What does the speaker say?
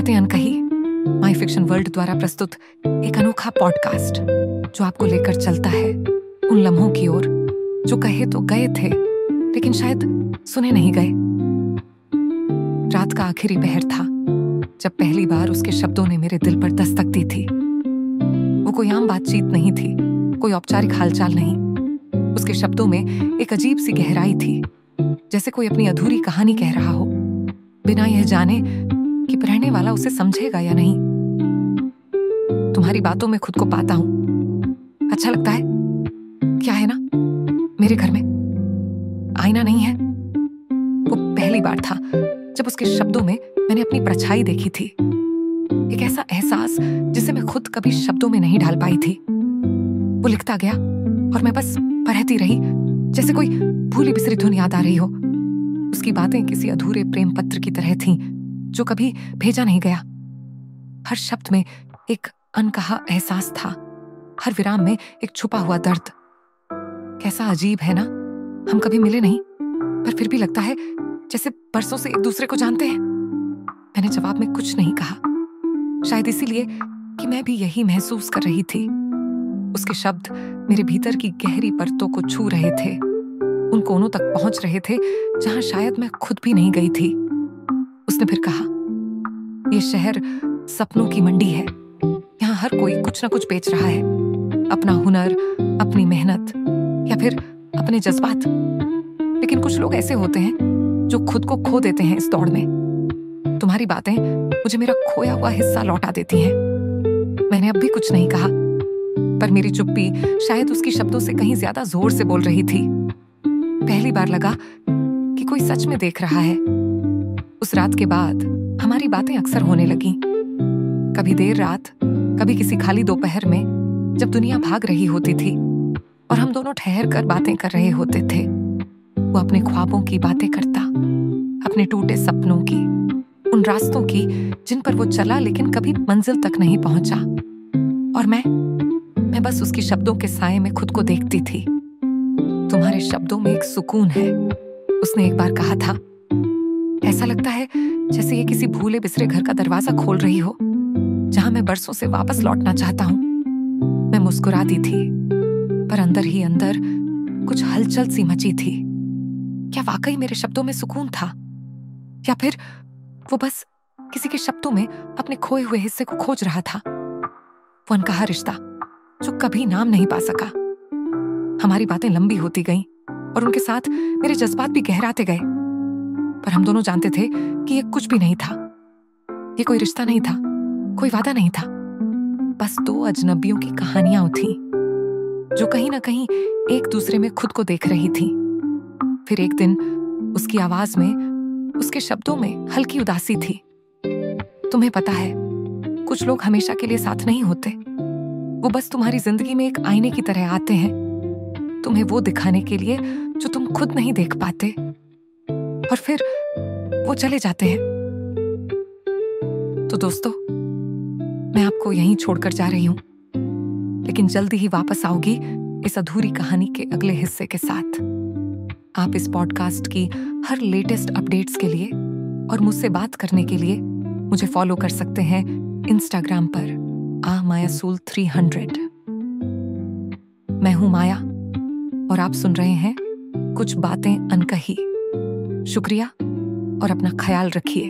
बातें अनकही, माई fiction world द्वारा प्रस्तुत एक अनोखा पॉडकास्ट जो आपको लेकर चलता है उन लम्हों की ओर जो कहे तो गए थे लेकिन शायद सुने नहीं गए। रात का आखिरी पहर था जब पहली बार उसके शब्दों ने मेरे दिल पर दस्तक दी थी। वो कोई आम बातचीत नहीं थी, कोई औपचारिक हालचाल नहीं। उसके शब्दों में एक अजीब सी गहराई थी, जैसे कोई अपनी अधूरी कहानी कह रहा हो, बिना यह जाने कि पढ़ने वाला उसे समझेगा या नहीं। तुम्हारी बातों में खुद को पाता हूं। अच्छा लगता है। क्या है ना, मेरे घर में आईना नहीं है। वो पहली बार था जब उसके शब्दों में मैंने अपनी परछाई देखी थी। एक ऐसा एहसास जिसे मैं खुद कभी शब्दों में नहीं ढाल पाई थी। वो लिखता गया और मैं बस पढ़ती रही, जैसे कोई भूली बिसरी धुन याद आ रही हो। उसकी बातें किसी अधूरे प्रेम पत्र की तरह थीं, जो कभी भेजा नहीं गया। हर शब्द में एक अनकहा एहसास था, हर विराम में एक छुपा हुआ दर्द। कैसा अजीब है ना, हम कभी मिले नहीं, पर फिर भी लगता है जैसे बरसों से एक दूसरे को जानते हैं। मैंने जवाब में कुछ नहीं कहा, शायद इसीलिए कि मैं भी यही महसूस कर रही थी। उसके शब्द मेरे भीतर की गहरी परतों को छू रहे थे, उन कोनों तक पहुंच रहे थे जहां शायद मैं खुद भी नहीं गई थी। उसने फिर कहा, ये शहर सपनों की मंडी है। यहाँ हर कोई कुछ ना कुछ बेच रहा है, अपना हुनर, अपनी मेहनत या फिर अपने जज्बात। लेकिन कुछ लोग ऐसे होते हैं जो खुद को खो देते हैं इस दौड़ में। तुम्हारी बातें मुझे मेरा खोया हुआ हिस्सा लौटा देती हैं। मैंने अब भी कुछ नहीं कहा, पर मेरी चुप्पी शायद उसकी शब्दों से कहीं ज्यादा जोर से बोल रही थी। पहली बार लगा कि कोई सच में देख रहा है। उस रात के बाद हमारी बातें अक्सर होने लगीं। कभी देर रात, कभी किसी खाली दोपहर में, जब दुनिया भाग रही होती थी और हम दोनों ठहर कर बातें कर रहे होते थे। वो अपने ख्वाबों की बातें करता, अपने टूटे सपनों की, उन रास्तों की जिन पर वो चला लेकिन कभी मंजिल तक नहीं पहुंचा। और मैं बस उसकी शब्दों के साए में खुद को देखती थी। तुम्हारे शब्दों में एक सुकून है, उसने एक बार कहा था। ऐसा लगता है जैसे ये किसी भूले बिसरे घर का दरवाजा खोल रही हो, जहां मैं बरसों से वापस लौटना चाहता हूं। मैं मुस्कुराती थी, पर अंदर ही अंदर कुछ हलचल सी मची थी। क्या वाकई मेरे शब्दों में सुकून था, या फिर वो बस किसी के शब्दों में अपने खोए हुए हिस्से को खोज रहा था। वो अनकहा रिश्ता जो कभी नाम नहीं पा सका। हमारी बातें लंबी होती गईं और उनके साथ मेरे जज्बात भी गहराते गए। पर हम दोनों जानते थे कि ये कुछ भी नहीं था। ये कोई रिश्ता नहीं था, कोई वादा नहीं था। बस दो अजनबियों की कहानियां थीं, जो कहीं ना कहीं एक दूसरे में खुद को देख रही थीं। फिर एक दिन उसकी आवाज में, उसके शब्दों में हल्की उदासी थी। तुम्हें पता है, कुछ लोग हमेशा के लिए साथ नहीं होते। वो बस तुम्हारी जिंदगी में एक आईने की तरह आते हैं, तुम्हें वो दिखाने के लिए जो तुम खुद नहीं देख पाते, और फिर वो चले जाते हैं। तो दोस्तों, मैं आपको यहीं छोड़कर जा रही हूं, लेकिन जल्दी ही वापस आओगी इस अधूरी कहानी के अगले हिस्से के साथ। आप इस पॉडकास्ट की हर लेटेस्ट अपडेट्स के लिए और मुझसे बात करने के लिए मुझे फॉलो कर सकते हैं इंस्टाग्राम पर @mayasool 300। मैं हूं माया और आप सुन रहे हैं कुछ बातें अनकही। शुक्रिया और अपना ख्याल रखिए।